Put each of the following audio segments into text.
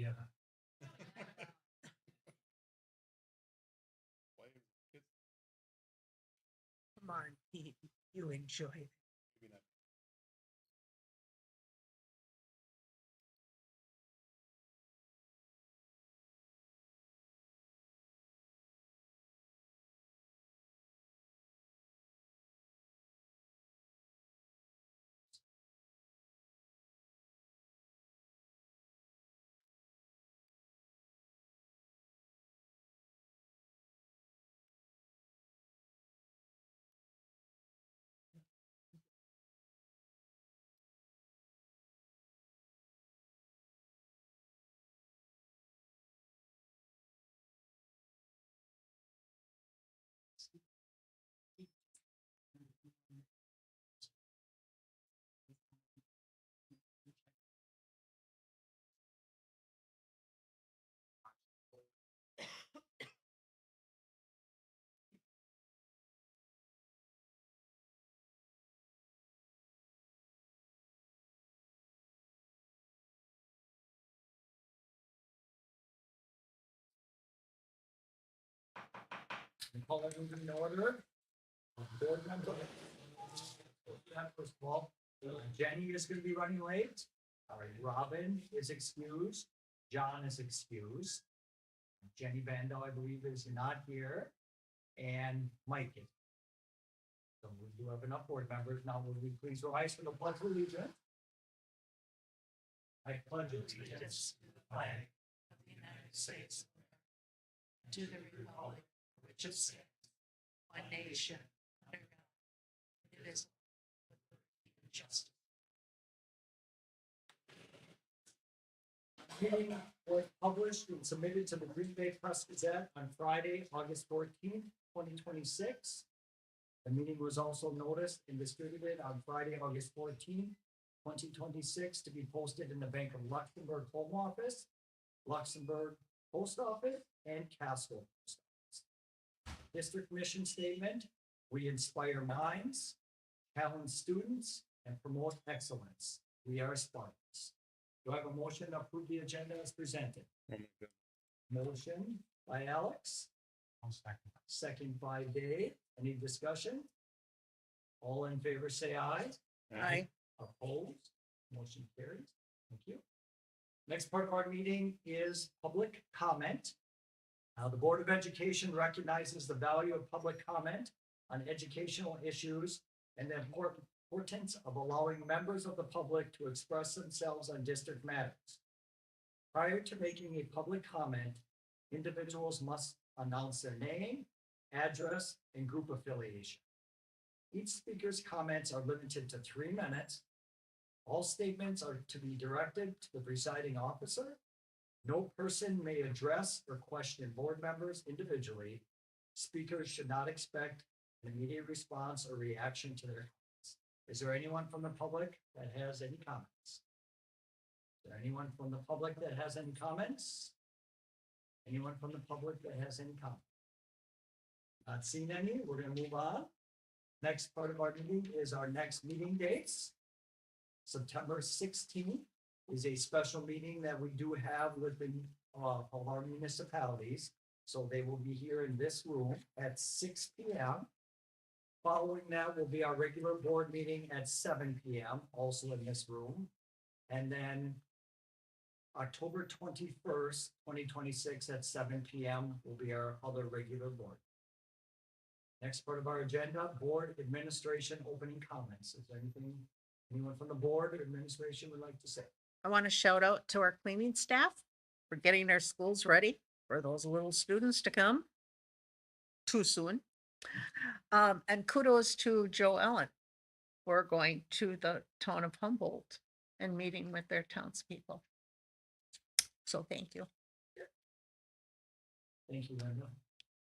Yeah. Come on, Pete, you enjoy it. And call everything in order. Board member. First of all, Jenny is gonna be running late. All right, Robin is excused. John is excused. Jenny Vandal, I believe, is not here. And Mike is. So we do have enough board members. Now will we please rise for the pledge of allegiance? I pledge allegiance to the flag of the United States, To the republic, which is stands, one nation, under God, indivisible, with liberty and justice. Meeting was published and submitted to the Green Bay Press Gazette on Friday, August 14th, 2026. The meeting was also noticed and distributed on Friday, August 14th, 2026, to be posted in the Bank of Luxembourg Home Office, Luxembourg Post Office, and Casco Post Office. District mission statement: we inspire minds, challenge students, and promote excellence. We are Spartans. Do I have a motion to approve the agenda as presented? Motion by Alex. Second by Dave. Any discussion? All in favor, say aye. Aye. Opposed? Motion carries. Thank you. Next part of our meeting is public comment. The Board of Education recognizes the value of public comment on educational issues and the importance of allowing members of the public to express themselves on district matters. Prior to making a public comment, individuals must announce their name, address, and group affiliation. Each speaker's comments are limited to 3 minutes. All statements are to be directed to the presiding officer. No person may address or question board members individually. Speakers should not expect an immediate response or reaction to their comments. Is there anyone from the public that has any comments? Is there anyone from the public that has any comments? Anyone from the public that has any comments? Not seen any, we're gonna move on. Next part of our meeting is our next meeting dates. September 16th is a special meeting that we do have within of our municipalities. So they will be here in this room at 6 p.m. Following that will be our regular board meeting at 7 p.m., also in this room. And then October 21st, 2026 at 7 p.m. will be our other regular board. Next part of our agenda, board administration opening comments. Is there anyone from the board or administration would like to say? I want to shout out to our cleaning staff for getting their schools ready for those little students to come too soon. And kudos to Joe Ellen for going to the town of Humboldt and meeting with their townspeople. So thank you. Thank you, Linda.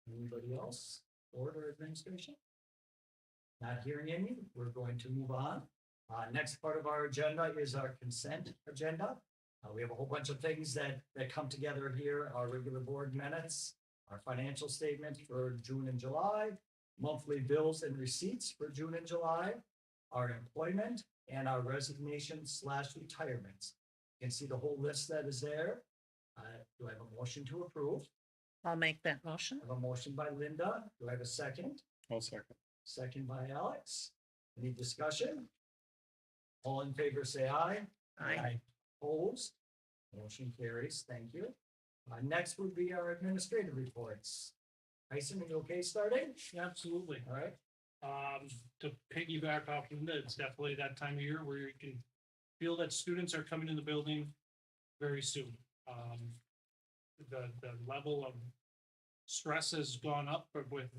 Anybody else? Board or administration? Not hearing any, we're going to move on. Next part of our agenda is our consent agenda. We have a whole bunch of things that come together here, our regular board minutes, our financial statement for June and July, monthly bills and receipts for June and July, our employment, and our resignation/retirements. You can see the whole list that is there. Do I have a motion to approve? I'll make that motion. I have a motion by Linda. Do I have a second? I'll second. Second by Alex. Any discussion? All in favor, say aye. Aye. Opposed? Motion carries. Thank you. Next would be our administrative reports. Tyson, are you okay starting? Absolutely. All right. To piggyback off Linda, it's definitely that time of year where you can feel that students are coming in the building very soon. The level of stress has gone up with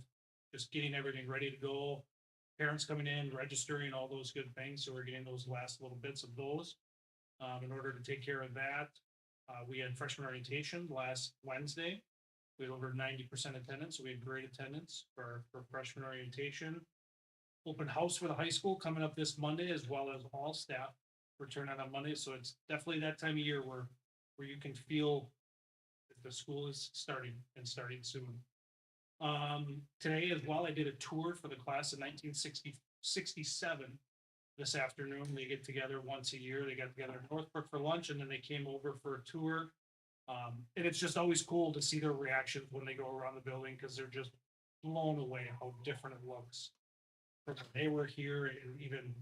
just getting everything ready to go. Parents coming in, registering, all those good things. So we're getting those last little bits of those. In order to take care of that, we had freshman orientation last Wednesday. We had over 90% attendance, so we had great attendance for freshman orientation. Open house for the high school coming up this Monday, as well as all staff return on Monday. So it's definitely that time of year where you can feel that the school is starting soon. Today as well, I did a tour for the class of 1967 this afternoon. They get together once a year. They got together in Northbrook for lunch, and then they came over for a tour. And it's just always cool to see their reactions when they go around the building, because they're just blown away how different it looks from when they were here, and even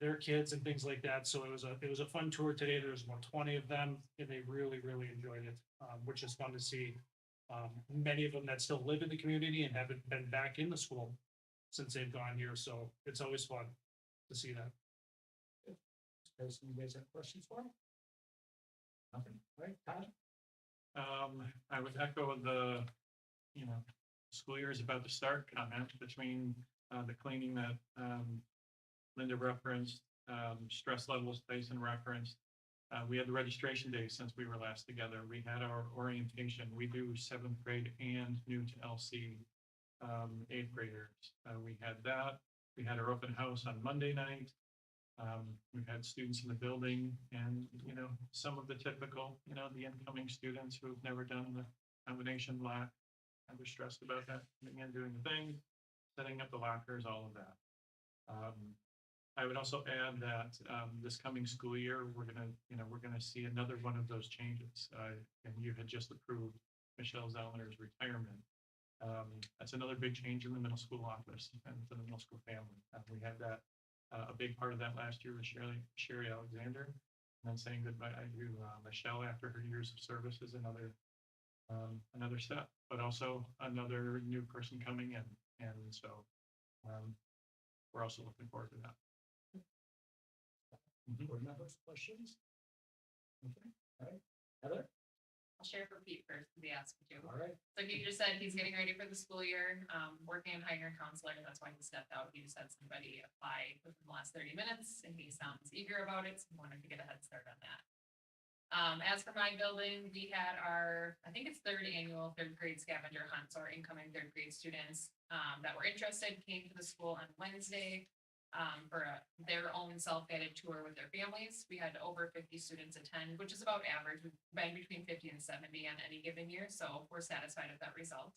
their kids and things like that. So it was a fun tour today. There was about 20 of them, and they really enjoyed it, which is fun to see. Many of them that still live in the community and haven't been back in the school since they've gone here. So it's always fun to see that. Does you guys have questions for me? Nothing, right, Todd? I would echo the, school year is about to start comment between the cleaning that Linda referenced, stress levels Tyson referenced. We had the registration day since we were last together. We had our orientation. We do 7th grade and new to LC 8th graders. We had that. We had our open house on Monday night. We've had students in the building, and some of the typical, the incoming students who've never done the combination lock. I was stressed about that, coming in, doing the thing, setting up the lockers, all of that. I would also add that this coming school year, we're gonna see another one of those changes. And you had just approved Michelle Zellner's retirement. That's another big change in the middle school office and for the middle school family. We had that. A big part of that last year was Sherry Alexander, and then saying goodbye to Michelle after her years of service is another step, but also another new person coming in, and so we're also looking forward to that. Board members, questions? Okay, all right, Heather, I'll share for Pete first, because he asked me to. all right, So he just said he's getting ready for the school year, working on hiring a counselor, and that's why he stepped out. He just had somebody apply within the last 30 minutes, and he sounds eager about it, so he wanted to get a head start on that. As for my building, we had our, I think it's third annual 3rd grade scavenger hunt. So our incoming 3rd grade students that were interested came to the school on Wednesday for their own self-guided tour with their families. We had over 50 students attend, which is about average. We've been between 50 and 70 on any given year, so we're satisfied with that result.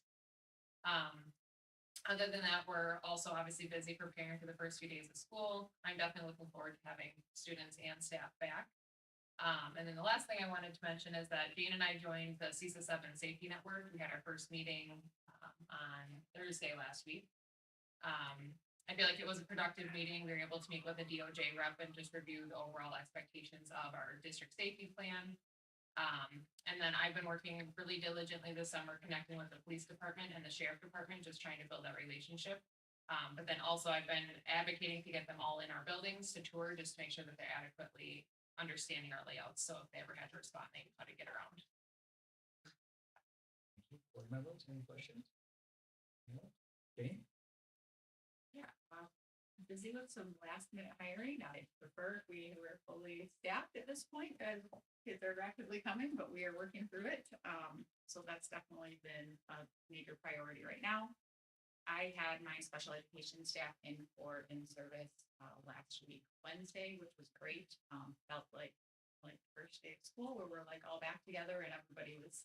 Other than that, we're also obviously busy preparing for the first few days of school. I'm definitely looking forward to having students and staff back. And then the last thing I wanted to mention is that Jane and I joined the CISA 7 Safety Network. We had our first meeting on Thursday last week. I feel like it was a productive meeting. We were able to meet with a DOJ rep and just review the overall expectations of our district safety plan. And then I've been working really diligently this summer, connecting with the police department and the sheriff department, just trying to build that relationship. But then also I've been advocating to get them all in our buildings to tour, just to make sure that they're adequately understanding our layouts. So if they ever had to respond, they know how to get around. board members, any questions? No? Jane? Yeah, busy with some last minute hiring. I prefer if we were fully staffed at this point, as kids are rapidly coming, but we are working through it. So that's definitely been a major priority right now. I had my special education staff in service last week, Wednesday, which was great. Felt like the first day of school where we're like all back together and everybody was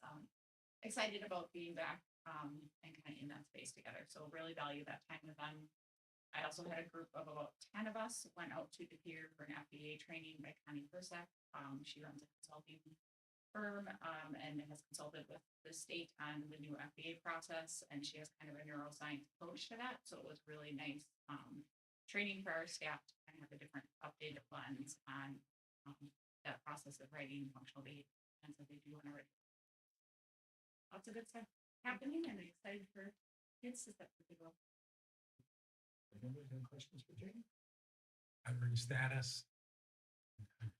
excited about being back and kind of in that space together. So really value that time with them. I also had a group of about 10 of us went out to Depeer for an FBA training by Connie Persek. She runs a consulting firm, and has consulted with the state on the new FDA process, and she has kind of a neuroscience approach to that, so it was really nice, training for our staff to kind of have a different updated lens on, that process of writing functional behavior plans that they do on a regular. Lots of good stuff happening, and I'm excited for kids to step through the door. Any questions for Jane? Hiring status?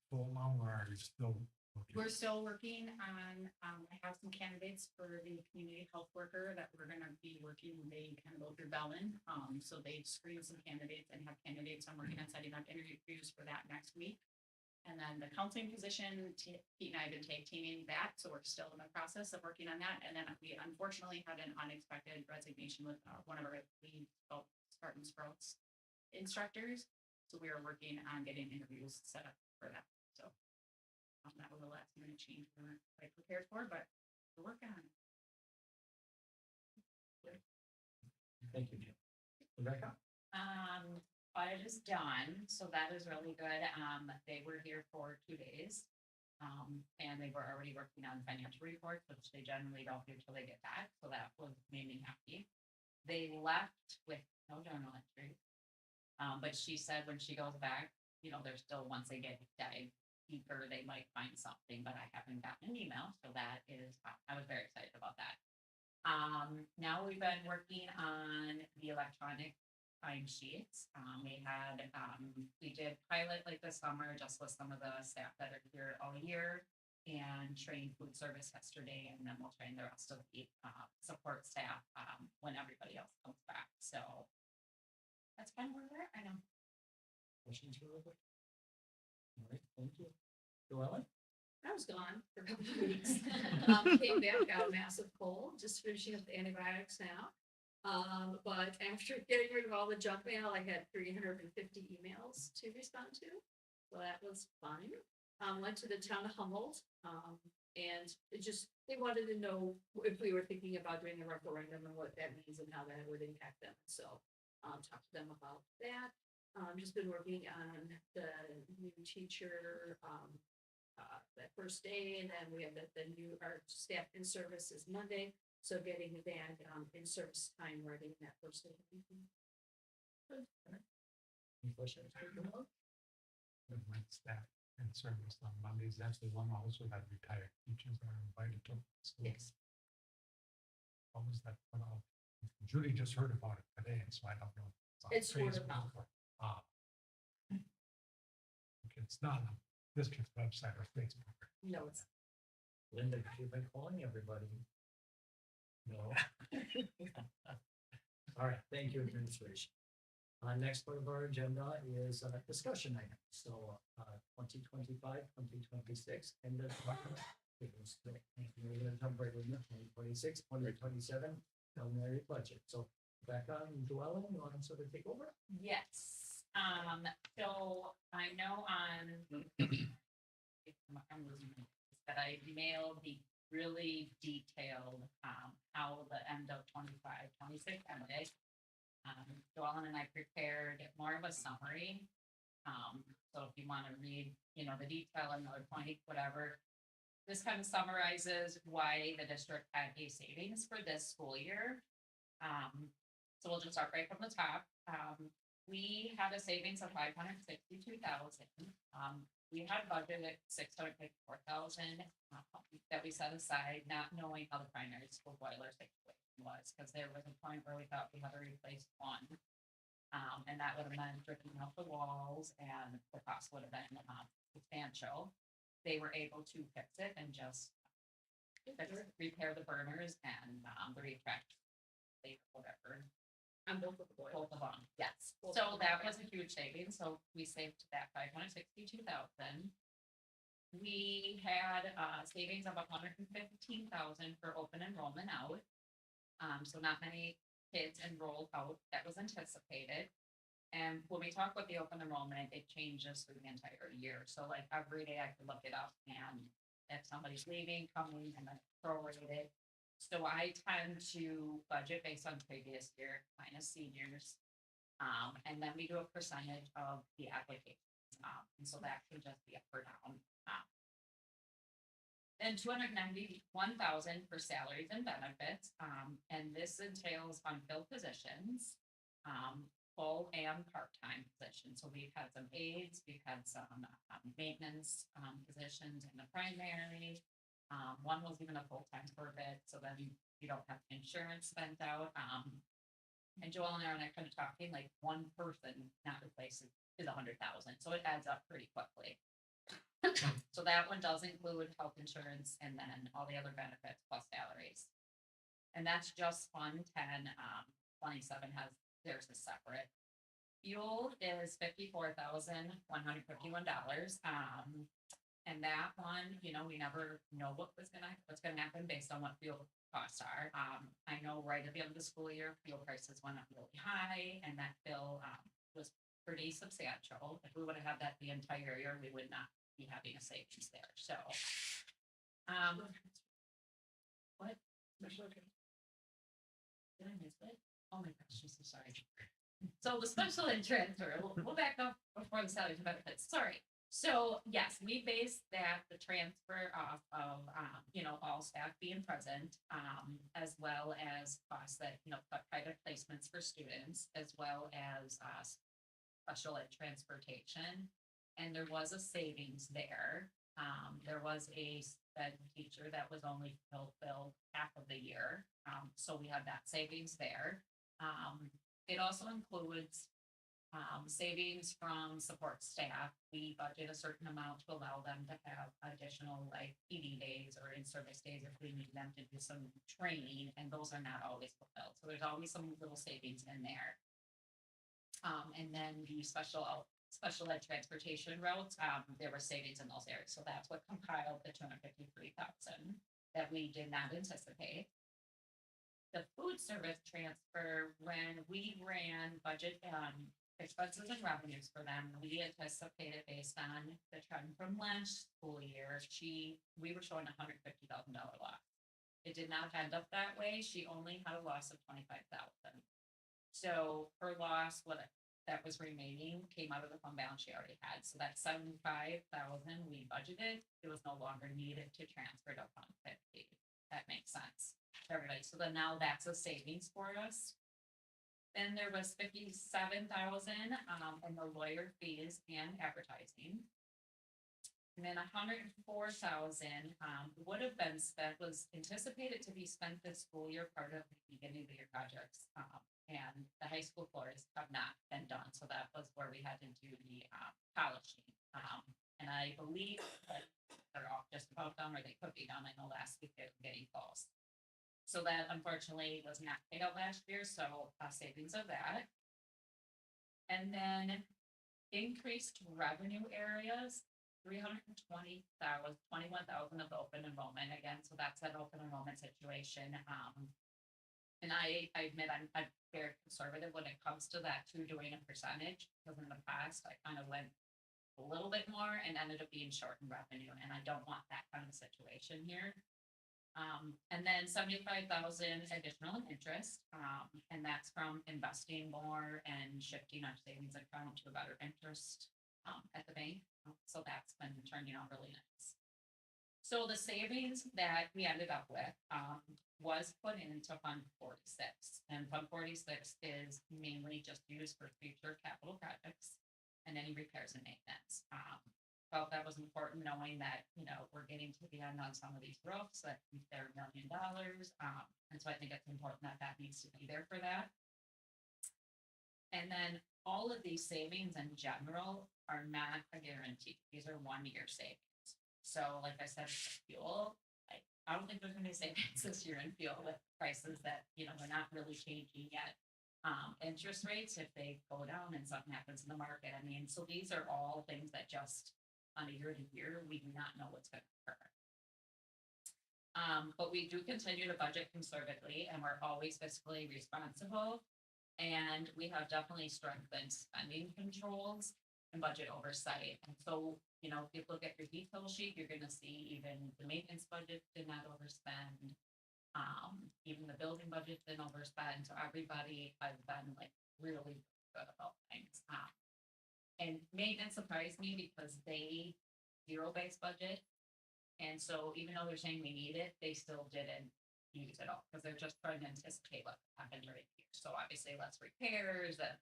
Full now, or are you still? looking? We're still working on, I have some candidates for the community health worker that we're gonna be working, they kind of go through Bellin. So they screened some candidates and have candidates, I'm working on setting up interviews for that next week. And then the counseling position, Pete and I have been tag teaming that, so we're still in the process of working on that. And then we unfortunately had an unexpected resignation with one of our lead Spartan Sprouts instructors. So we are working on getting interviews set up for that, so. That was a last minute change we weren't quite prepared for, but we're working on it. Thank you, Jim. Rebecca? Audit is done, so that is really good. They were here for 2 days. And they were already working on financial reports, which they generally don't do till they get back, so that was made me happy. They left with no journal entries. But she said when she goes back, you know, they're still, once they get dive deeper, they might find something, but I haven't gotten an email, so that is, I was very excited about that. Now we've been working on the electronic time sheets. We did pilot like this summer, just with some of the staff that are here all year, and trained food service yesterday, and then we'll train the rest of the support staff when everybody else comes back. So that's kind of where we're at right now. Questions for Rebecca? All right, thank you. Joellen? I was gone for a couple of weeks. Came back, got a massive cold, just finishing up the antibiotics now. But after getting rid of all the junk mail, I had 350 emails to respond to. So that was fun. Went to the town of Humboldt, and it just, they wanted to know if we were thinking about doing a referendum and what that means and how that would impact them. So, talked to them about that. Just been working on the new teacher, that first day, and then we have the new, our staff in service is Monday. So getting the band, in service time ready that first day. Any questions for Joellen? With my staff in service on Mondays, that's the one also that retired teachers are invited to. Yes. What was that put out? Julie just heard about it today, so I don't know. on It's word of Facebook mouth. or- Okay, it's not on district website or Facebook. No, it's Linda, you've been calling everybody. No. All right, thank you, administration. Next part of our agenda is discussion items. So 2025, 2026, and the 2026, 2027 preliminary budget. So Becca and Joellen, you want to sort of take over? Yes, so I know I'm losing my voice, but I mailed the really detailed, how the end of 25, 26 ended. Joellen and I prepared more of a summary. So if you want to read, you know, the detail, another point, whatever. This kind of summarizes why the district had a savings for this school year. So we'll just start right from the top. We had a savings of 562,000. We had budgeted 654,000 that we set aside, not knowing how the primary school boiler situation was, because there was a point where we thought we had to replace one. And that would have meant ripping out the walls, and the cost would have been substantial. They were able to fix it and just repair the burners and the retract, whatever. on both of the boilers. Both of them, yes. Both So of them, that okay. was a huge savings, so we saved that 562,000. We had savings of 115,000 for open enrollment out. So not many kids enrolled out, that was anticipated. And when we talk about the open enrollment, it changes through the entire year, so like every day I could look it up, and if somebody's leaving, coming, and then prorated. So I tend to budget based on previous year minus seniors. And then we do a percentage of the applications. And so that can just be up or down. And 291,000 for salaries and benefits, and this entails unfilled positions, full and part-time positions. So we've had some aides, we've had some, maintenance, positions in the primary. One was even a full-time for a bit, so then you don't have insurance spent out, and Joel and I are kind of talking, like, one person not replaced is 100,000, so it adds up pretty quickly. So that one does include health insurance and then all the other benefits plus salaries. And that's just Fund 10, 27 has, theirs is separate. Fuel is $54,151, and that one, you know, we never know what's gonna happen based on what fuel costs are. I know right at the end of the school year, fuel prices went up really high, and that bill, was pretty substantial. If we would have had that the entire year, we would not be having a savings there, so. What? Did I miss it? Oh my gosh, I'm so sorry. So the special ed transfer, we'll back up before the salaries and benefits, sorry. So yes, we base that, the transfer off of, you know, all staff being present, as well as costs that, you know, private placements for students, as well as, special ed transportation. And there was a savings there. There was a sped teacher that was only billed half of the year. So we have that savings there. It also includes savings from support staff. We budget a certain amount to allow them to have additional like PD days or in-service days if we need them to do some training, and those are not always fulfilled. So there's always some little savings in there. And then the special ed transportation routes, there were savings in those areas. So that's what compiled the 253,000 that we did not anticipate. The food service transfer, when we ran budget, expenses and revenues for them, we anticipated based on the trend from last school year, we were showing $150,000 loss. It did not end up that way. She only had a loss of 25,000. So her loss, that was remaining, came out of the fund balance she already had. So that 75,000 we budgeted, it was no longer needed to transfer to Fund 50. That makes sense to everybody. So then now that's a savings for us. Then there was 57,000 in the lawyer fees and advertising. And then 104,000 would have been spent, was anticipated to be spent this school year, part of the beginning of the year projects. And the high school floors have not been done, so that was where we had to do the polishing. And I believe that they're all just about done, or they could be done. I know last week they were getting close. So that unfortunately was not paid out last year, so savings of that. And then increased revenue areas, 321,000 of open enrollment again. So that's that open enrollment situation. And I admit I'm very conservative when it comes to that too, doing a percentage, because in the past I kind of went a little bit more and ended up being short in revenue, and I don't want that kind of situation here. And then 75,000 additional in interest, and that's from investing more and shifting our savings account to a better interest at the bank. So that's been turning out really nice. So the savings that we ended up with was put into Fund 46, and Fund 46 is mainly just used for future capital projects and any repairs and maintenance. Felt that was important, knowing that, you know, we're getting to the end on some of these roofs that they're $1 million. And so I think it's important that that needs to be there for that. And then all of these savings in general are not a guarantee. These are 1-year savings. So like I said, fuel, I don't think there's gonna be savings this year in fuel with prices that, you know, they're not really changing yet. Interest rates, if they go down and something happens in the market, I mean, so these are all things that just on a year to year, we do not know what's going to occur. But we do continue to budget conservatively, and we're always fiscally responsible. And we have definitely strengthened spending controls and budget oversight. And so, you know, if you look at your detail sheet, you're going to see even the maintenance budget did not overspend. Even the building budget didn't overspend. So everybody has been like really good about things. And maintenance surprised me because they zero-based budget. And so even though they're saying we need it, they still didn't use it all, because they're just trying to anticipate what happened right here. So obviously less repairs and,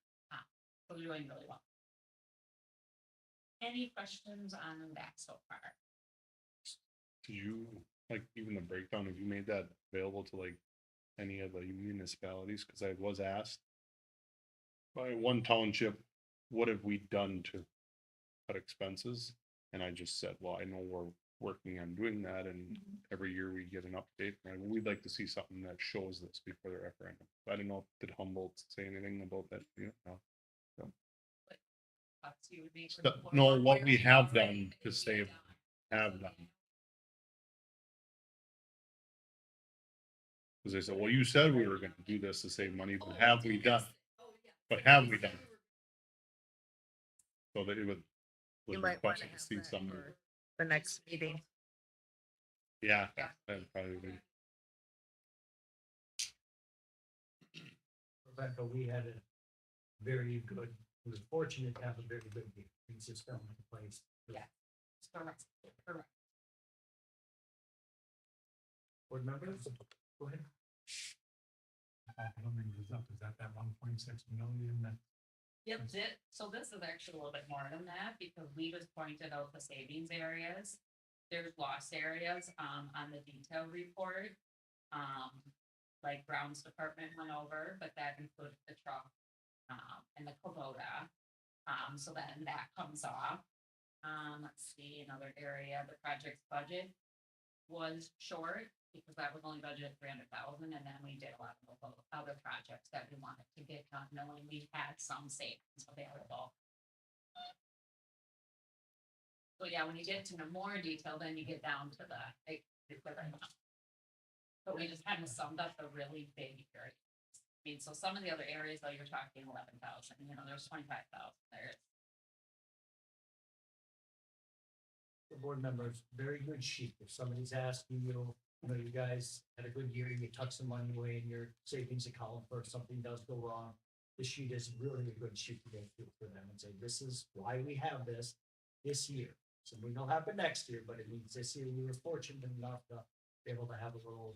so they're doing really well. Any questions on that so far? Did you, like, even the breakdown, have you made that available to like any of the municipalities? Cause I was asked by one township, what have we done to cut expenses? And I just said, well, I know we're working on doing that, and every year we get an update, and we'd like to see something that shows this before the referendum. I don't know, did Humboldt say anything about that? You know, Thoughts you would be for So- the board? no, Or what we you've have already done to been save- done. have done. Cause they said, well, you said we were gonna do this to save money, but have we done? But have we done? So that it would. You was might want to requested have see that some, for the next meeting. yeah, Yeah. that'd probably be. Rebecca, we had a very good, we were fortunate to have a very good year. Things just fell into place. Yeah. Correct. Correct. Board members, go ahead. Building is up, is that 1.6 million that? Yep, so this is actually a little bit more than that, because we just pointed out the savings areas. There's lost areas, on the detail report. Like grounds department went over, but that included the truck, and the Kubota. So then that comes off. Let's see, another area, the project's budget was short, because that was only budgeted 300,000, and then we did a lot of other projects that we wanted to get done, knowing we had some savings available. So yeah, when you get to the more detail, then you get down to the, like, but we just kind of summed up the really big areas. I mean, so some of the other areas, though, you're talking 11,000, there's 25,000 there. The board members, very good sheet. If somebody's asking you, you guys had a good year, you tuck some money away in your savings account for if something does go wrong. This sheet is really a good sheet to go through for them and say, this is why we have this year. Something will happen next year, but it means this year we were fortunate enough to be able to have a little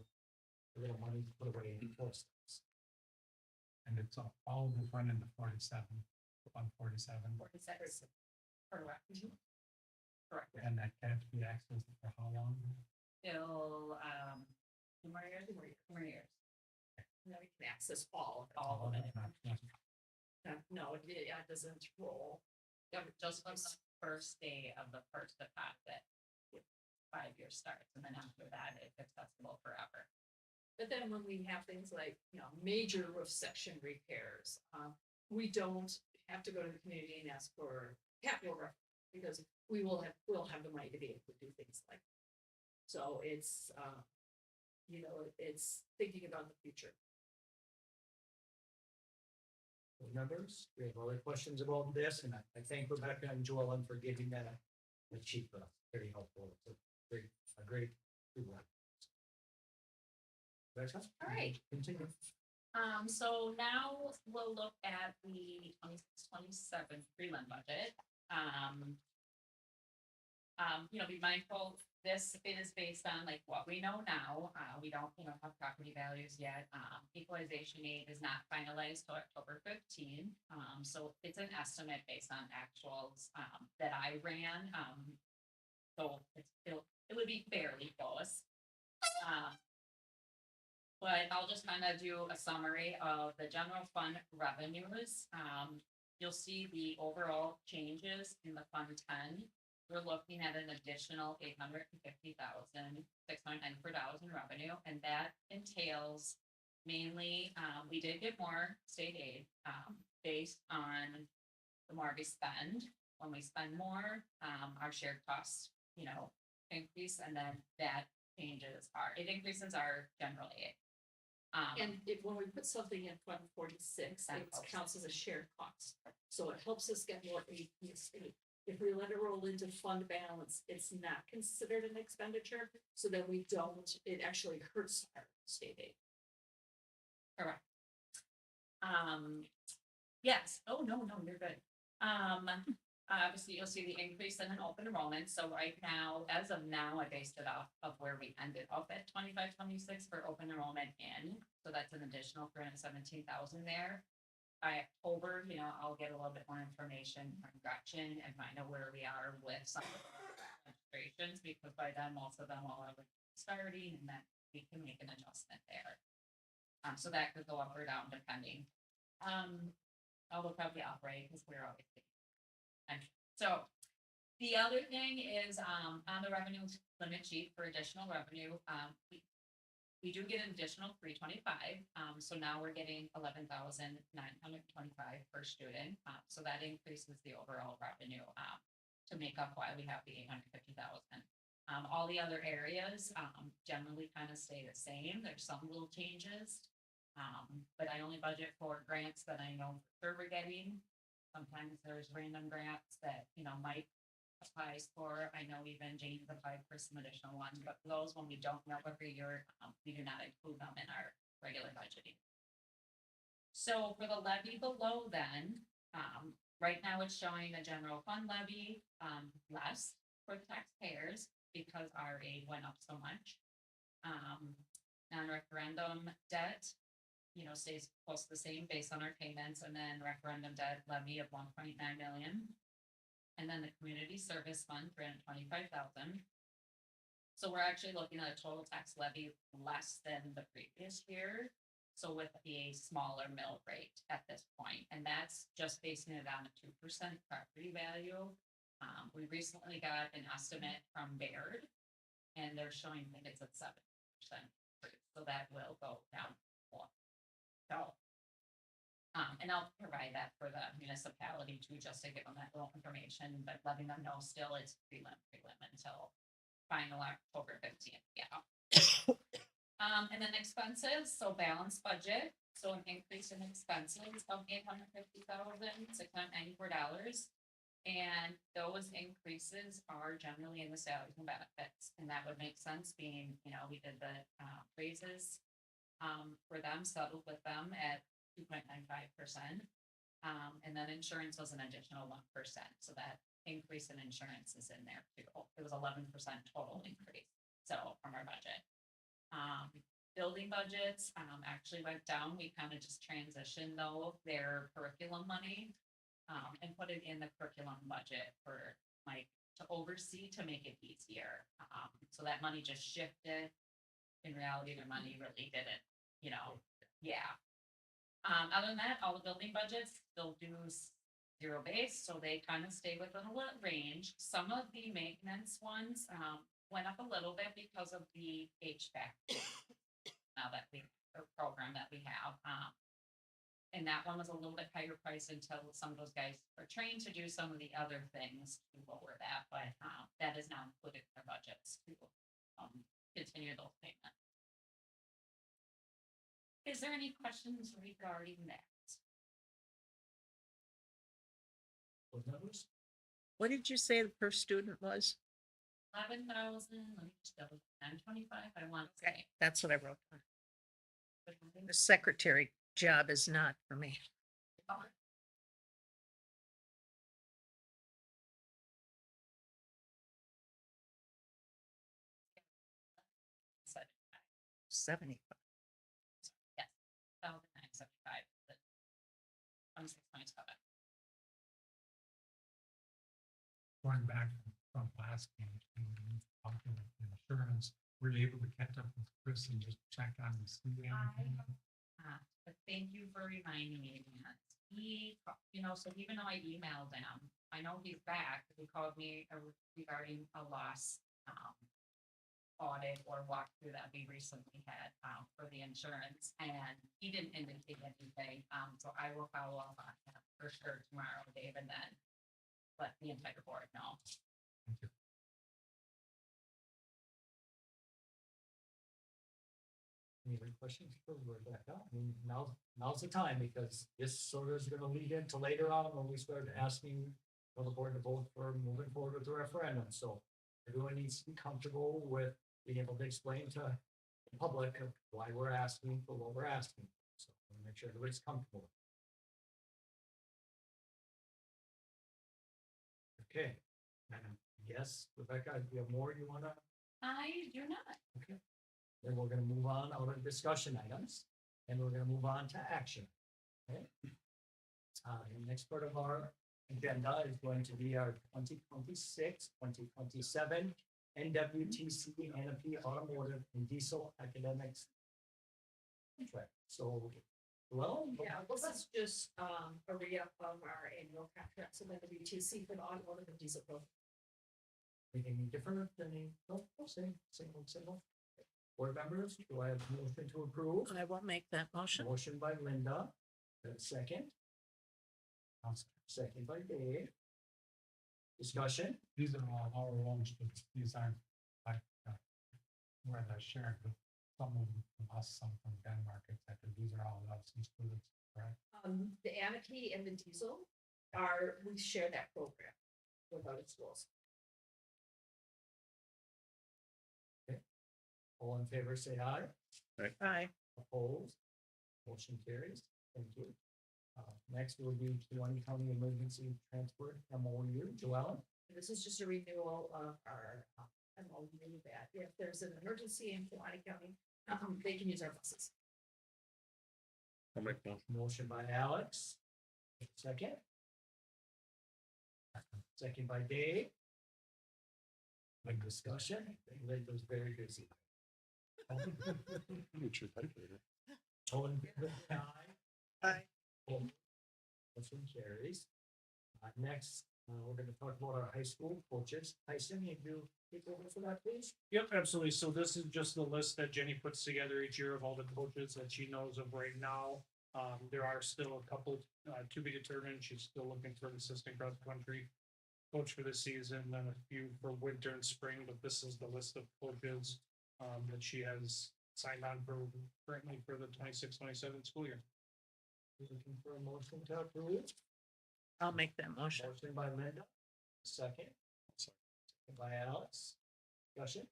money to put away in close. And it's all the front end of 47, 147, 46. Correct. Correct. and that can't be accessed for how long? Till, 2 more years, 2 more years. Now we can access all All of it. No, it doesn't roll. Yeah, just from the first day of the first deposit. 5 years starts, and then after that, it's accessible forever. But then when we have things like, major roof section repairs, we don't have to go to the community and ask for capital reference, because we'll have the money to be able to do things like that. So it's, it's thinking about the future. Board members, we have other questions about this, and I thank Rebecca and Joellen for giving that a sheet for us. Very helpful. It's a great tool. Rebecca? All right. Continue. So now we'll look at the 26-27 prelim budget. Be mindful, this is based on like what we know now. We don't, have property values yet. Equalization aid is not finalized till October 15. So it's an estimate based on actuals, that I ran. So it would be fairly close. But I'll just kind of do a summary of the general fund revenues. You'll see the overall changes in the Fund 10. We're looking at an additional $850,694 in revenue, and that entails mainly, we did get more state aid, based on the more we spend. When we spend more, our shared costs, increase, and then that it increases our general aid. And when we put something in Fund 46, That it helps. counts as a shared cost. So it helps us get more aid from the state. If we let it roll into fund balance, it's not considered an expenditure, so that it actually hurts our state aid. Correct. Yes, oh, no, you're good. Obviously, you'll see the increase in an open enrollment. So right now, as of now, I based it off of where we ended up at 25-26 for open enrollment in. So that's an additional 317,000 there. By October, I'll get a little bit more information from Gretchen and find out where we are with some of the registrations, because by then, most of them will have starting, and then we can make an adjustment there. So that could go up or down depending. I'll probably operate because we're obviously. And so the other thing is, on the revenue limit sheet for additional revenue, we do get an additional 325. So now we're getting 11,925 per student. So that increases the overall revenue, to make up why we have the 850,000. All the other areas, generally kind of stay the same. There's some little changes. But I only budget for grants that I know for sure we're getting. Sometimes there's random grants that, Mike applies for. I know even Jane's applied for some additional ones, but those, when we don't know every year, we do not include them in our regular budgeting. So for the levy below then, right now it's showing a general fund levy, less for the taxpayers because our aid went up so much. Non-referendum debt, stays close to the same based on our payments, and then referendum debt levy of 1.9 million. And then the community service fund, 325,000. So we're actually looking at a total tax levy less than the previous year. So with a smaller mill rate at this point, and that's just basing it on a 2% property value. We recently got an estimate from Baird, and they're showing that it's at 7%. So that will go down more. So, and I'll provide that for the municipality too, just to give them that little information, but letting them know still it's prelim until final October 15th, yeah. And then expenses, so balanced budget, so an increase in expenses of $850,694. And those increases are generally in the salaries and benefits, and that would make sense being, we did the raises for them, settled with them at 2.95%. And then insurance was an additional 1%. So that increase in insurance is in there too. It was 11% total increase. So from our budget. Building budgets actually went down. We kind of just transitioned though their curriculum money and put it in the curriculum budget for Mike to oversee to make it easier. So that money just shifted. In reality, the money really didn't, yeah. Other than that, all the building budgets still do zero base, so they kind of stay within a little range. Some of the maintenance ones went up a little bit because of the HVAC program that we have. And that one was a little bit higher price until some of those guys are trained to do some of the other things to lower that, but that is now included in their budgets to continue those payments. Is there any questions regarding that? Those numbers? What did you say the per student was? 11,000, let me just double, 925, I want to say. That's what I wrote down. The secretary job is not for me. So, 75. yes, 1,975, 26.7. Going back from last game, talking about the insurance, were you able to catch up with Chris and just check on and see anything? But thank you for reminding me that he, so even though I emailed him, I know he's back. He called me regarding a loss audit or walkthrough that we recently had for the insurance, and he didn't indicate anything. So I will follow up on that for sure tomorrow, Dave, and then let the entire board know. Thank you. Any other questions for Rebecca? I mean, now's the time, because this sort of is gonna lead into later on when we start asking for the board to vote for moving forward with the referendum. So everyone needs to be comfortable with being able to explain to the public of why we're asking for what we're asking. So I wanna make sure everybody's comfortable. Okay. Yes, Rebecca, do you have more you wanna? I do not. Okay. Then we're gonna move on out of discussion items, and we're gonna move on to action. Okay. The next part of our agenda is going to be our 2026-2027 NWTC NP Automotive and Diesel Academics contract. So, well, Yeah, this is just, a re-up of our annual contracts and then the WTC for the automotive and diesel both. anything different than any, no, same. Board members, do I have a motion to approve? I will make that motion. Motion by Linda, second. Second by Dave. Discussion, These are all our own students. These aren't like, where they're shared with some of them from us, some from Denmark, et cetera. These are all Lawson students, correct? The Amity and the diesel are, we share that program with other schools. all in favor, say aye. Aye. Opposed? Motion carries. Thank you. Next will be Kiwanee County Emergency Transport MOU. Joellen? This is just a renewal of our MOU that if there's an emergency in Kiwanee County, they can use our buses. I'll make one. Motion by Alex. Second. Second by Dave. Like discussion, Linda's very busy. What's your typewriter? All in favor, say aye. Aye. Motion carries. Next, we're gonna talk about our high school coaches. Tyson, you do take over for that, please? Yep, absolutely. So this is just the list that Jenny puts together each year of all the coaches that she knows of right now. There are still a couple to be determined. She's still looking for an assistant cross country coach for this season, then a few for winter and spring, but this is the list of coaches that she has signed on for currently for the 26-27 school year. Looking for a motion to approve. I'll make that motion. Motion by Linda, second. Second by Alex. Discussion.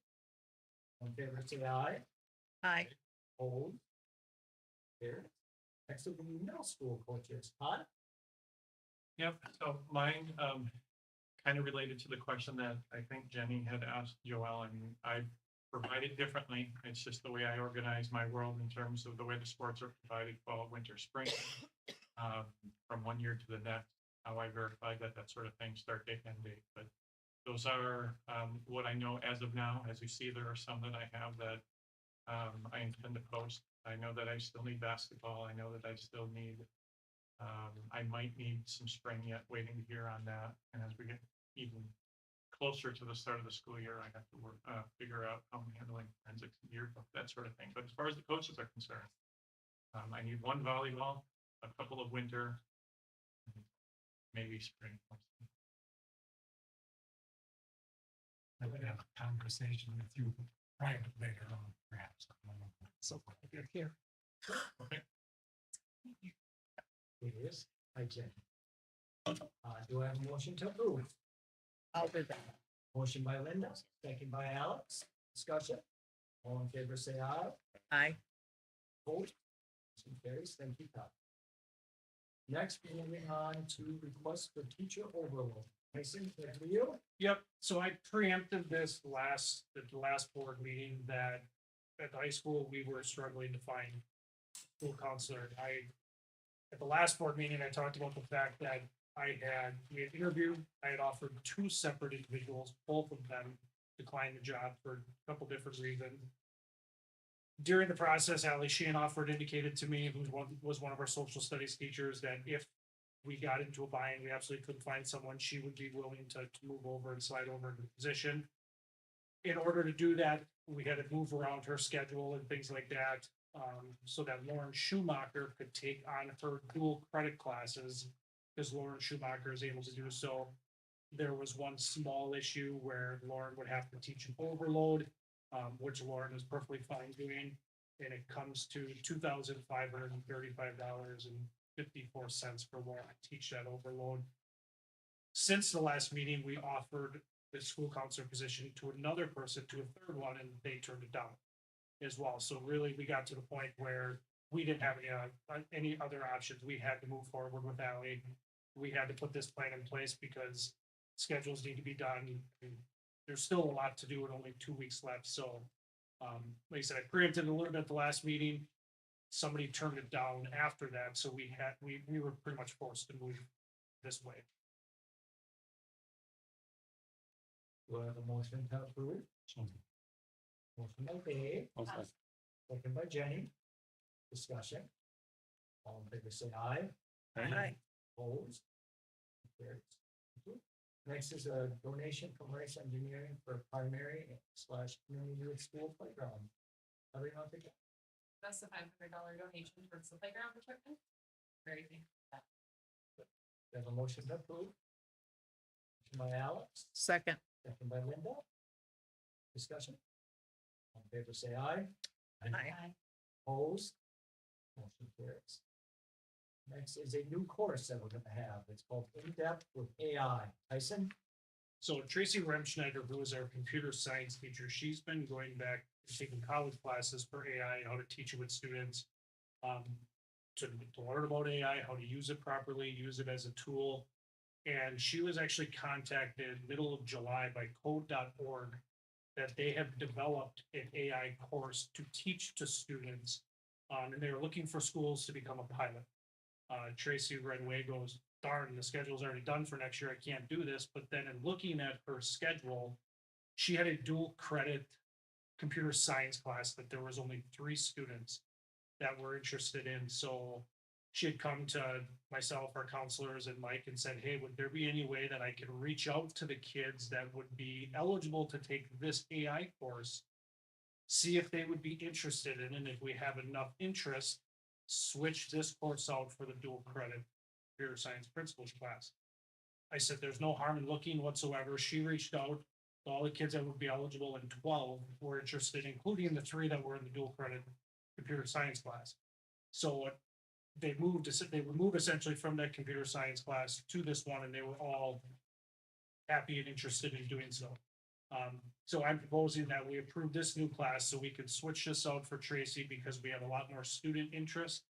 On favor, say aye. Aye. Hold. Here. Next will be middle school coaches. Todd? Yep, so mine, kind of related to the question that I think Jenny had asked Joelle, and I provide it differently. It's just the way I organize my world in terms of the way the sports are provided, fall, winter, spring. From one year to the next, how I verify that sort of thing, start date, end date. But those are what I know as of now. As you see, there are some that I have that I intend to post. I know that I still need basketball. I know that I still need, I might need some spring yet, waiting to hear on that. And as we get even closer to the start of the school year, I have to work, figure out how I'm handling forensics, yearbook, that sort of thing. But as far as the coaches are concerned, I need one volleyball, a couple of winter, maybe spring. I'm gonna have a conversation with you private later on, perhaps. So glad you're here. Okay. It is. Hi, Jen. Do I have a motion to approve? I'll do that. Motion by Linda, second by Alex. Discussion. All in favor, say aye. Aye. Vote. Motion carries. Thank you, Todd. Next, we're moving on to request for teacher overload. Tyson, is that for you? Yep, so I preempted this at the last board meeting that at the high school, we were struggling to find school counselor. At the last board meeting, I talked about the fact that we had interviewed, I had offered two separate individuals, both of them declined the job for a couple different reasons. During the process, Ally Sheenoff indicated to me, who was one of our social studies teachers, that if we got into a bind, we absolutely couldn't find someone, she would be willing to move over and slide over into the position. In order to do that, we had to move around her schedule and things like that, so that Lauren Schumacher could take on her dual credit classes, because Lauren Schumacher is able to do so. There was one small issue where Lauren would have to teach an overload, which Lauren is perfectly fine doing, and it comes to $2,535.54 for Lauren to teach that overload. Since the last meeting, we offered the school counselor position to another person, to a third one, and they turned it down as well. So really, we got to the point where we didn't have any other options. We had to move forward with Ally. We had to put this plan in place because schedules need to be done. And there's still a lot to do and only 2 weeks left, so, like I said, I preempted a little bit at the last meeting. Somebody turned it down after that, so we were pretty much forced to move this way. Do I have a motion to approve? Motion by Dave, I'll say. second by Jenny. Discussion. All in favor, say aye. Aye. Opposed? Carries. Thank you. Next is a donation from Rice Engineering for primary / community school playground. How do you want to take it? That's the $500 donation towards the playground equipment. Very thankful for that. We have a motion to approve. Motion by Alex, Second. second by Linda. Discussion. All in favor, say aye. Aye. Opposed? Motion carries. Next is a new course that we're gonna have. It's called In-Depth with AI. Tyson? So Tracy Remschneider, who is our computer science teacher, she's been going back and taking college classes for AI, how to teach it with students. To learn about AI, how to use it properly, use it as a tool. And she was actually contacted middle of July by code.org that they have developed an AI course to teach to students. And they're looking for schools to become a pilot. Tracy right away goes, darn, the schedule's already done for next year. I can't do this. But then in looking at her schedule, she had a dual credit computer science class that there was only 3 students that were interested in. So she had come to myself, our counselors, and Mike and said, hey, would there be any way that I could reach out to the kids that would be eligible to take this AI course, see if they would be interested in it, and if we have enough interest, switch this course out for the dual credit computer science principles class. I said, there's no harm in looking whatsoever. She reached out to all the kids that would be eligible, and 12 were interested, including the 3 that were in the dual credit computer science class. So they were moved essentially from that computer science class to this one, and they were all happy and interested in doing so. So I'm proposing that we approve this new class so we can switch this out for Tracy because we have a lot more student interest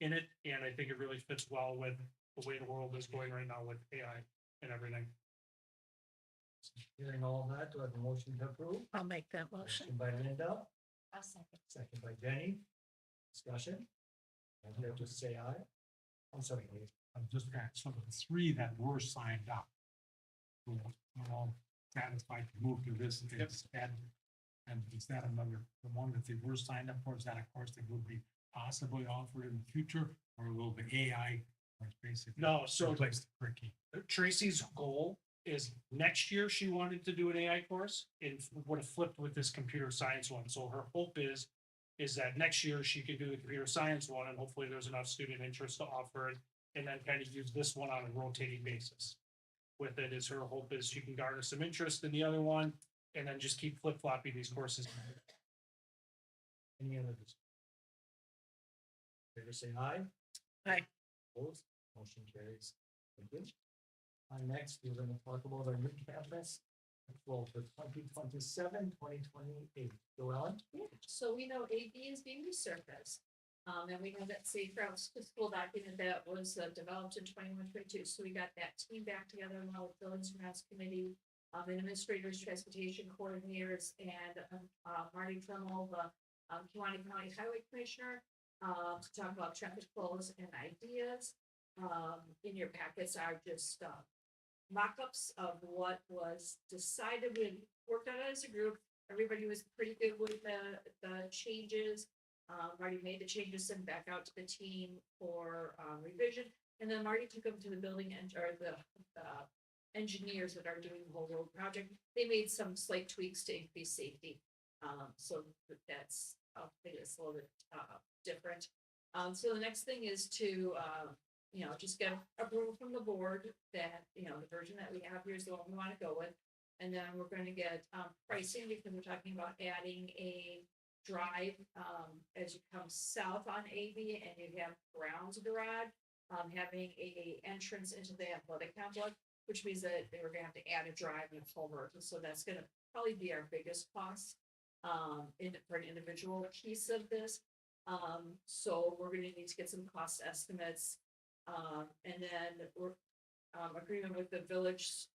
in it. And I think it really fits well with the way the world is going right now with AI and everything. Hearing all that, do I have a motion to approve? I'll make that motion. Motion by Linda, I'll second. second by Jenny. Discussion. And you have to say aye. I'm sorry, Dave. I'm just got some of the 3 that were signed up. We're all satisfied to move to this instead. And is that another, the one that they were signed up for, is that a course that will be possibly offered in the future? Or will the AI course basically? No, so replace the curriculum? Tracy's goal is next year she wanted to do an AI course and would have flipped with this computer science one. So her hope is that next year she could do the computer science one and hopefully there's enough student interest to offer it and then kind of use this one on a rotating basis. With it is her hope is she can garner some interest in the other one and then just keep flip-flopping these courses. Any other discussion? Favor say aye. Aye. Opposed? Motion carries. Thank you. Next, we're going to talk about our new campus. Well, for 2027, 2028. Joellen? So we know AB is being resurfaced. And we know that safe routes to school document that was developed in 21-22. So we got that team back together along with Buildings and Grounds Committee, administrators, transportation coordinators, and Marty Trummel, the Kewanee County Highway Commissioner, to talk about traffic flows and ideas. In your packets are just mock-ups of what was decided. We worked on it as a group. Everybody was pretty good with the changes. Marty made the changes, sent back out to the team for revision, and then Marty took them to the building or the engineers that are doing the whole road project. They made some slight tweaks to increase safety, so that's it's a little bit different. So the next thing is to just get approval from the board that the version that we have here is the one we want to go with, and then we're going to get pricing because we're talking about adding a drive as you come south on AB and you have Brown's Garage, having a entrance into the athletic complex, which means that they were gonna have to add a drive and a culvert. And so that's gonna probably be our biggest cost for an individual piece of this. So we're gonna need to get some cost estimates. And then we're agreement with the village,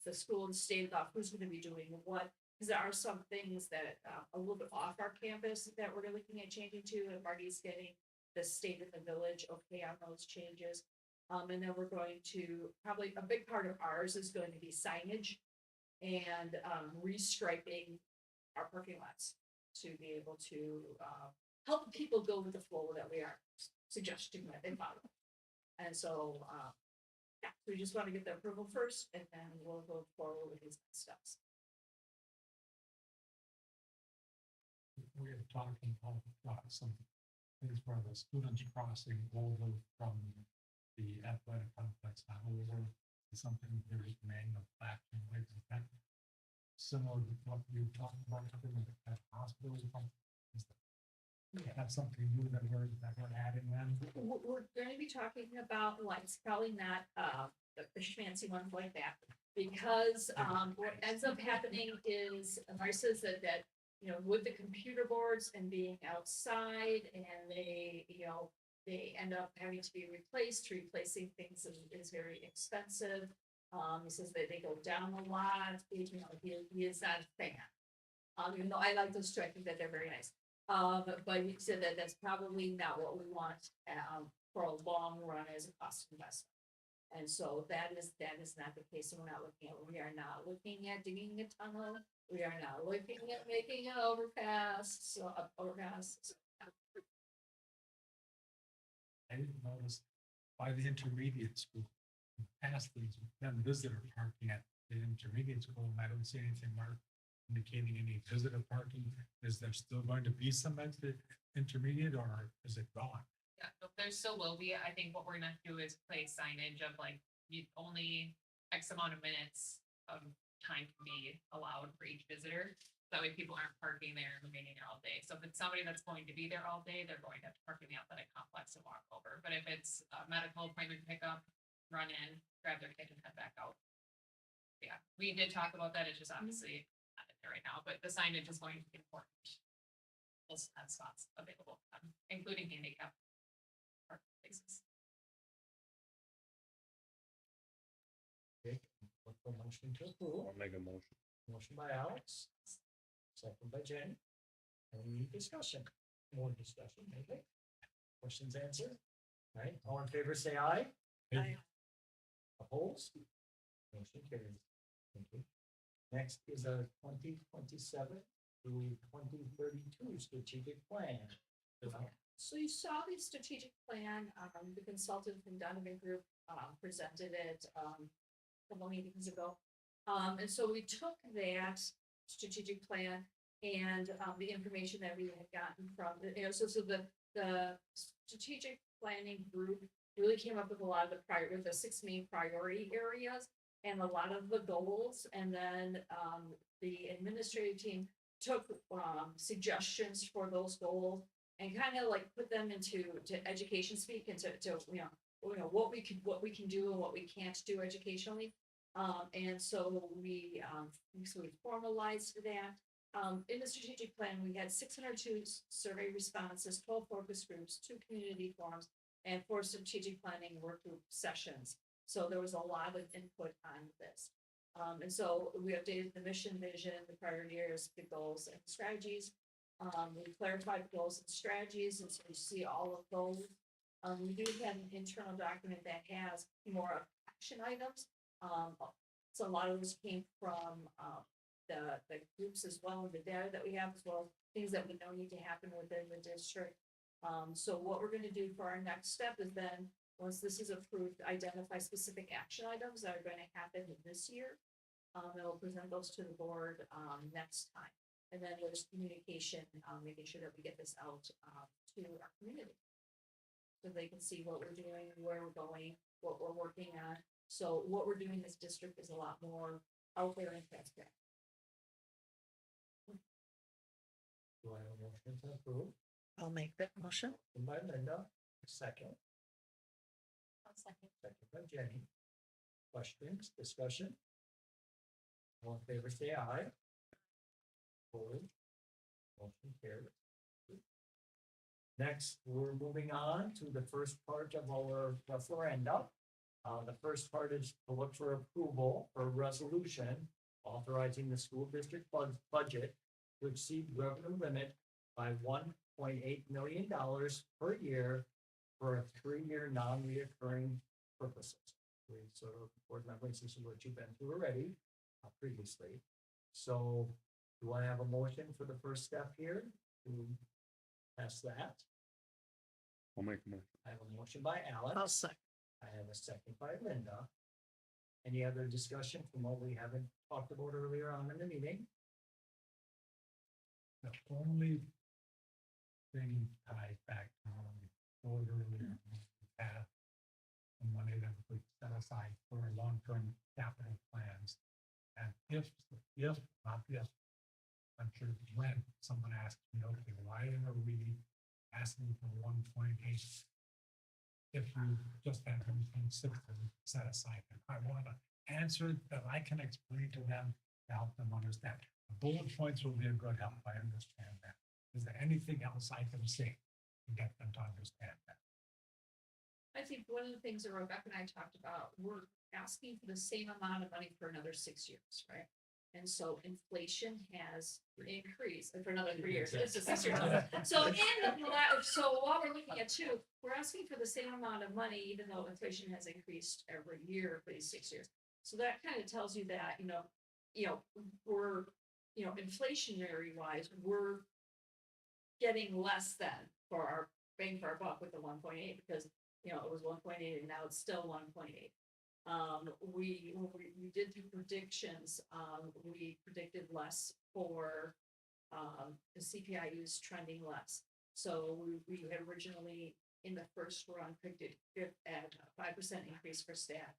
the school and state about who's gonna be doing what. Because there are some things that, a little bit off our campus that we're looking at changing to, and Marty's getting the state and the village okay on those changes. And then we're going to, probably a big part of ours is going to be signage and, restriping our parking lots to be able to, help people go with the flow that we are suggesting that they follow. And so, yeah, we just want to get the approval first, and then we'll go forward with these next steps. We are talking about some things where the students crossing over from the athletic complex not over to something there is manual action, like that. Similar to what you talked about at hospitals. That's something new that we're adding then. We're going to be talking about, like, it's probably not, the fancy ones like that. Because, what ends up happening is, Mary says that, you know, with the computer boards and being outside, and they, you know, they end up having to be replaced. Replacing things is very expensive. He says that they go down a lot. You know, he is not a fan. Even though I like those two, I think that they're very nice. But he said that that's probably not what we want, for a long run as a cost investment. And so that is not the case. And we are not looking at digging a tunnel. We are not looking at making an overpass. I didn't notice by the intermediate school, past these, then visitor parking at the intermediate school, and I don't see anything marked indicating any visitor parking. Is there still going to be some intermediate, or is it gone? Yeah, no, there still will be. I think what we're gonna do is place signage of like, only X amount of minutes of time can be allowed for each visitor. That way people aren't parking there and remaining there all day. So if it's somebody that's going to be there all day, they're going to have to park in the athletic complex and walk over. But if it's a medical appointment pickup, run in, grab their kid and head back out. Yeah, we did talk about that. It's just obviously not in there right now, but the signage is going to be important. Also have spots available, including handicap parking places. Okay, look for motion to approve. I'll make a motion. Motion by Alex, second by Jenny. Any discussion? More discussion, maybe? Questions answered? All right, all in favor, say aye. Aye. Opposed? Motion carries. Thank you. Next is a 2027 through 2032 strategic plan. So you saw the strategic plan, the consultant from Donovan Group, presented it, a couple meetings ago. And so we took that strategic plan and, the information that we had gotten from, you know, so the strategic planning group really came up with a lot of the 6 main priority areas and a lot of the goals. And then, the administrative team took, suggestions for those goals and kind of like put them into education speak and to you know what we can do and what we can't do educationally. And so we formalized that. In the strategic plan, we had 602 survey responses, 12 focus groups, 2 community forums, and 4 strategic planning work group sessions. So there was a lot of input on this. And so we updated the mission, vision, the priority areas, the goals, and strategies. We clarified the goals and strategies, and so you see all of those. We do have an internal document that has more action items. So a lot of those came from the groups as well, and the data that we have as well, things that we know need to happen within the district. So what we're gonna do for our next step is then, once this is approved, identify specific action items that are gonna happen this year. And we'll present those to the board next time. And then there's communication, making sure that we get this out to our community. So they can see what we're doing, where we're going, what we're working on. So what we're doing this district is a lot more out there and transparent. Do I have a motion to approve? I'll make that motion. Motion by Linda, second. Second. Second by Jenny. Questions, discussion? All in favor, say aye. Opposed? Motion carries. Next, we're moving on to the first part of our referendum. The first part is to look for approval for a resolution authorizing the school district budget to exceed revenue limit by $1.8 million per year for a 3-year non-reoccurring purposes. So, board members, this is what you've been through already previously. So do I have a motion for the first step here to pass that? I'll make a motion. I have a motion by I'll Alex. second. I have a second by Linda. Any other discussion from what we haven't talked about earlier on in the meeting? The only thing tied back to when we told earlier, we have the money that we set aside for long-term capital plans. And if, not if, I'm sure when someone asks me, okay, why are we asking for 1.8? If we just had 1.6 set aside, and I want to answer that I can explain to them to help them understand. The bullet points will be a good help. I understand that. Is there anything else I can say to get them to understand that? I think one of the things that Rebecca and I talked about, we're asking for the same amount of money for another 6 years, right? And so inflation has increased for another 3 years. It's a 6 years. So so while we're looking at two, we're asking for the same amount of money, even though inflation has increased every year for these 6 years. So that kind of tells you that, we're, inflationary wise, we're getting less than for our bang for our buck with the 1.8 because, it was 1.8 and now it's still 1.8. We did do predictions. We predicted less for the CPI is trending less. So we had originally in the first run predicted at 5% increase for staff.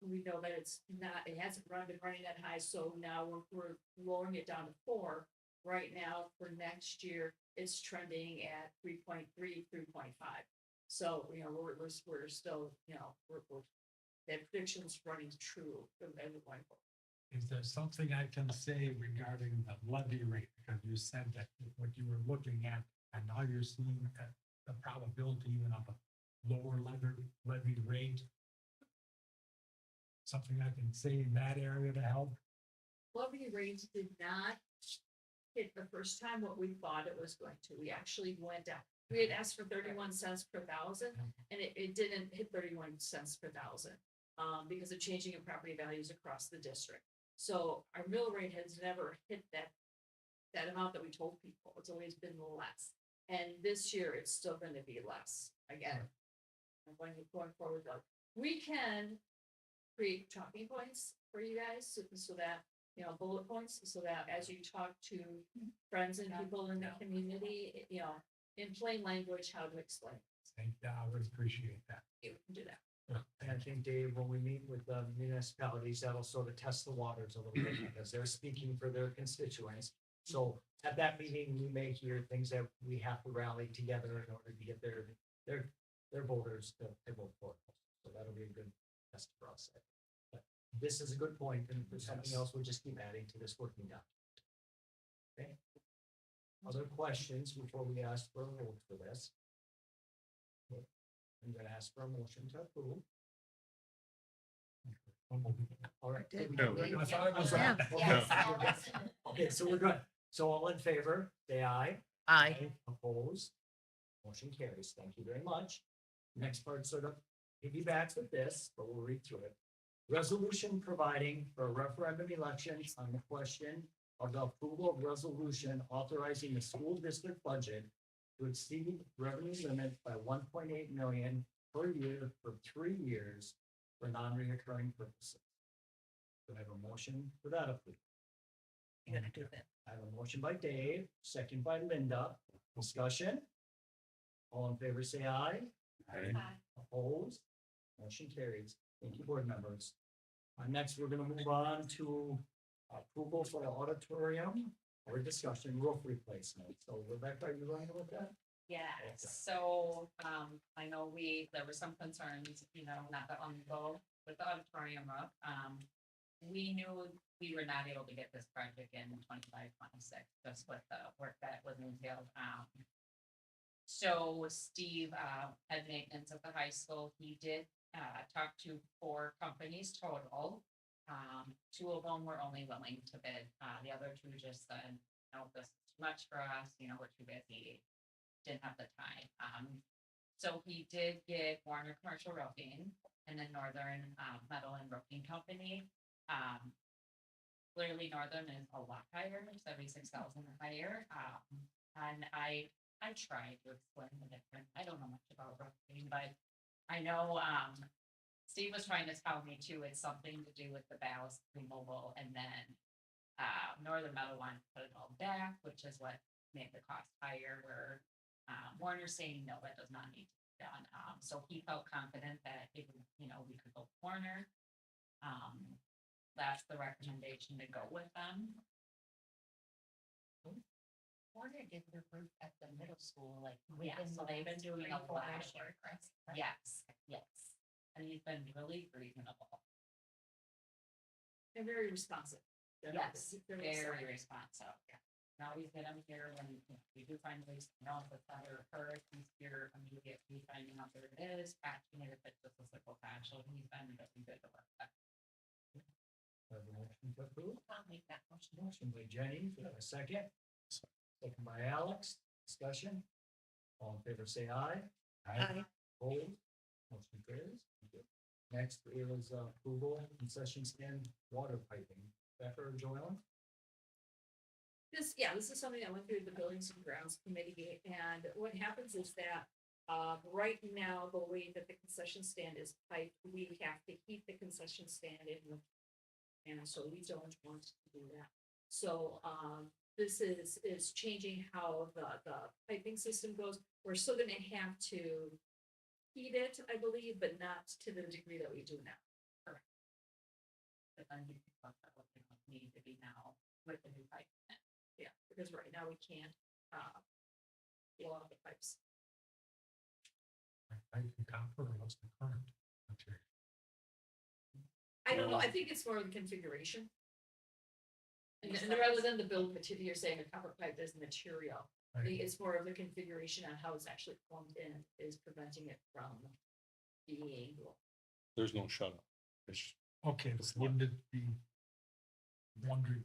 We know that it hasn't been running that high. So now we're lowering it down to 4. Right now for next year, it's trending at 3.3, 3.5. So, we're still, that prediction's running true from every point forward. Is there something I can say regarding the levy rate? Because you said that what you were looking at, and now you're seeing the probability even of a lower levy rate. Something I can say in that area to help? Levy rates did not hit the first time what we thought it was going to. We actually went down. We had asked for 31 cents per thousand, and it didn't hit 31 cents per thousand because of changing in property values across the district. So our mill rate has never hit that amount that we told people. It's always been less. And this year, it's still going to be less. Again, I'm going forward, though. We can create talking points for you guys so that, bullet points, so that as you talk to friends and people in the community, in plain language, how to explain. I would appreciate that. You can do that. And I think, Dave, when we meet with the municipalities, that'll sort of test the waters a little bit because they're speaking for their constituents. So at that meeting, we may hear things that we have to rally together in order to get their voters to vote for us. So that'll be a good test for us. But this is a good point, and if there's something else, we'll just keep adding to this working document. Okay. Other questions before we ask for a vote for this? I'm going to ask for a motion to approve. All right. I thought it was Yeah. Okay, so we're good. So all in favor, say aye. Aye. Opposed? Motion carries. Thank you very much. Next part sort of piggybacks with this, but we'll read through it. Resolution providing for a referendum election on the question of the approval of resolution authorizing the school district budget to exceed revenue limit by 1.8 million per year for 3 years for non-reoccurring purposes. Do I have a motion for that approval? You're gonna do that. I have a motion by Dave, second by Linda. Discussion? All in favor, say aye. Aye. Opposed? Motion carries. Thank you, board members. Next, we're gonna move on to approval for the auditorium or discussion roof replacement. So Rebecca, are you running with that? Yes, so, I know there were some concerns, not that long ago with the auditorium roof. We knew we were not able to get this project in 25, 26, just with the work that was entailed. So Steve, head maintenance at the high school, he did talked to 4 companies total. 2 of them were only willing to bid, the other 2 just said, no, this is too much for us, you know, we're too busy. Didn't have the time, so he did get Warner Commercial Roofing and then Northern, Metal and Roofing Company. Clearly Northern is a lot higher, 76,000 higher, and I tried to explain the difference, I don't know much about roofing, but I know, Steve was trying to tell me too, it's something to do with the ballast removal, and then Northern Metal wanted to put it all back, which is what made the cost higher, where Warner's saying, no, that does not need to be done. So he felt confident that it would, you know, we could go with Warner. That's the recommendation to go with them. Warner did their roof at the middle school, like, yeah, so they've been doing a lot of work. Yes, yes. And he's been really reasonable. They're very responsive. Yes, Very very responsive. Now we get him here when we do find ways to know if it's better or he's here immediately finding out where it is, patching it if it's just a simple patch, so he's been really good to work with. Have a motion to approve? I'll make that motion. Motion by Jenny, do I have a second? Second by Alex, discussion. All in favor, say aye. Aye. Opposed? Motion carries. Thank you. Next is approval concession stand water piping. Becker or Joellen? This is something that went through the Buildings and Grounds Committee, and what happens is that, right now, the way that the concession stand is piped, we have to keep the concession stand in. And so we don't want to do that. So, this is changing how the piping system goes. We're still gonna have to heat it, I believe, but not to the degree that we do now. But then you can talk about what they need to be now with the new pipe. Yeah, because right now we can't, blow out the pipes. I think copper or what's the current material? I don't know, I think it's more of the configuration. And rather than the build material, you're saying a copper pipe is material. I think it's more of the configuration on how it's actually plumbed in is preventing it from being. There's no shut off. It's Okay, but wouldn't it be wondering,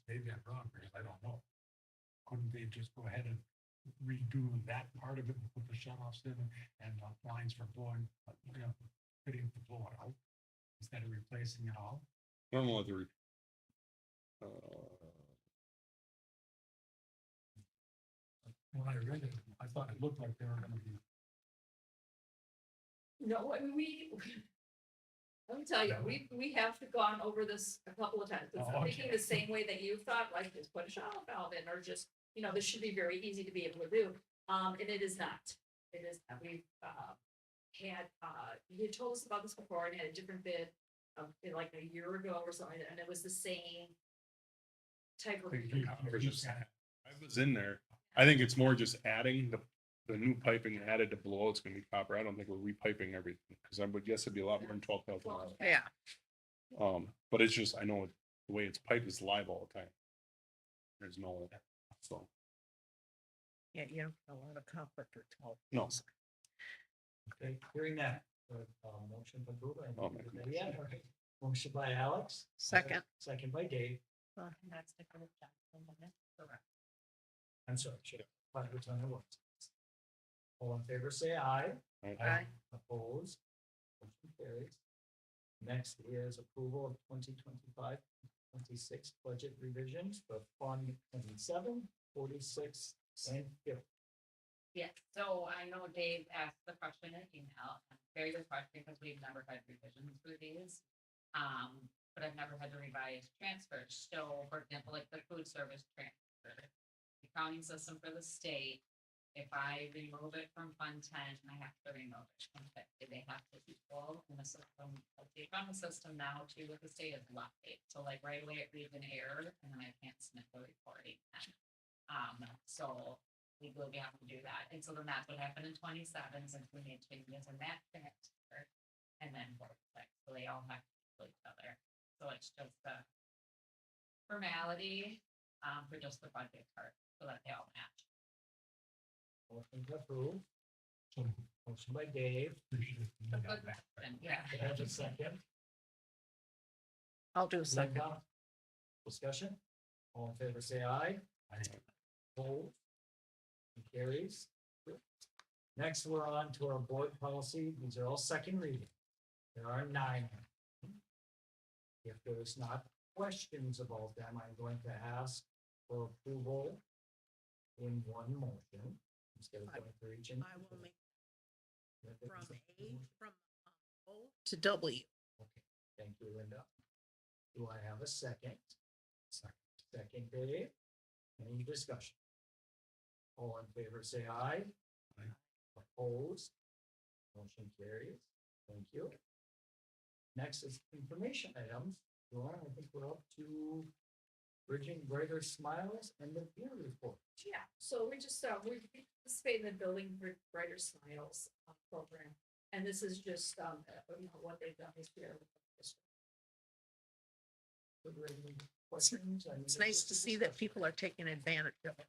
maybe I'm wrong, because I don't know. Couldn't they just go ahead and redo that part of it and put the shut offs in and lines for blowing, you know, fitting to blow it out? Instead of replacing it all? I don't know what the When I read it, I thought it looked like they were gonna be. No, I mean, let me tell you, we have gone over this a couple of times. It's Oh, okay. thinking the same way that you thought, like just put a shower valve in, or just, you know, this should be very easy to be able to do. And it is not. It is, we've, had, you had told us about this before and had a different bid like a year ago or something, and it was the same type of. I was in there. I think it's more just adding the new piping added to below. It's gonna be copper. I don't think we're repiping everything, because I would guess it'd be a lot more than $12,000. Yeah, But it's just, I know the way it's piped is live all the time. There's no, so, yeah, you don't get a lot of copper for 12. no. Okay, hearing that, motion to approve. I'll make a Yeah, all right. Motion by Alex. Second. Second by Dave. And that's the correct Jackson, correct. I'm sorry, should have, find which one it was. All in favor, say aye. Aye. Opposed? Motion carries. Next is approval of 2025-26 budget revisions for Fund 27, 46, and 50. Yeah, so I know Dave asked the question in email, very good question, because we've never had revisions for these. But I've never had to revise transfers, so for example, like the food service transfer, the accounting system for the state, if I remove it from Fund 10, and I have to remove it from 50, they have to equal in the system. The accounting system now too with the state is locked, so like right away it reads an error, and then I can't submit the reporting. So we will be having to do that, and so then that's what happened in 27, since we made changes in that transfer, and then 46, so they all have to equal each other. So it's just a formality, for just the budget part, so that they all match. Motion to approve. Motion by Dave. And yeah, Have a second. I'll do a second. Linda. Discussion. All in favor, say aye. Opposed? It carries. Next, we're on to our board policy. These are all second reading. There are 9. If there's not questions about them, I'm going to ask for approval in one motion instead of going through each. I will make from O to W. Okay, thank you, Linda. Do I have a second? Second, Dave. Any discussion? All in favor, say aye. Opposed? Motion carries. Thank you. Next is information items. Lauren, I think we're up to Bridging Brighter Smiles and the peer report. Yeah, so we just, we participate in the Building Brighter Smiles program. And this is just, what they've done this year. Questions? It's nice to see that people are taking advantage of it.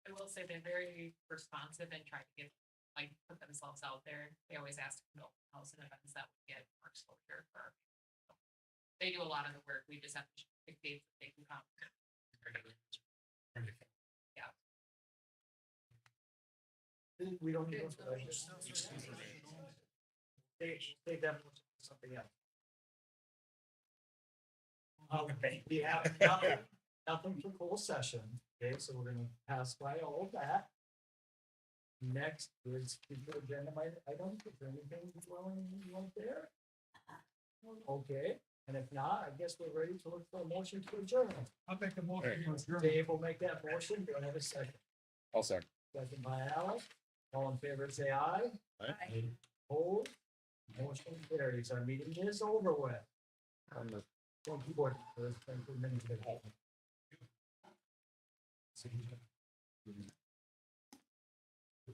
I will say they're very responsive and try to give, like, put themselves out there. They always ask to build house and events that would get more exposure for. They do a lot of the work. We just have to pick dates that they can come. Yeah. We don't need. Take that for something else. Okay, we have nothing for closed session. Okay, so we're gonna pass by all of that. Next is future agenda items. Is there anything you want there? Okay, and if not, I guess we're ready to look for a motion to adjourn. I'll make a motion to adjourn. Dave will make that motion. Do I have a second? I'll second. Second by Alex. All in favor, say aye. Aye. Opposed? Motion carries. Our meeting is over with. Thank you, board. Thank you, administrator.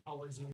Always.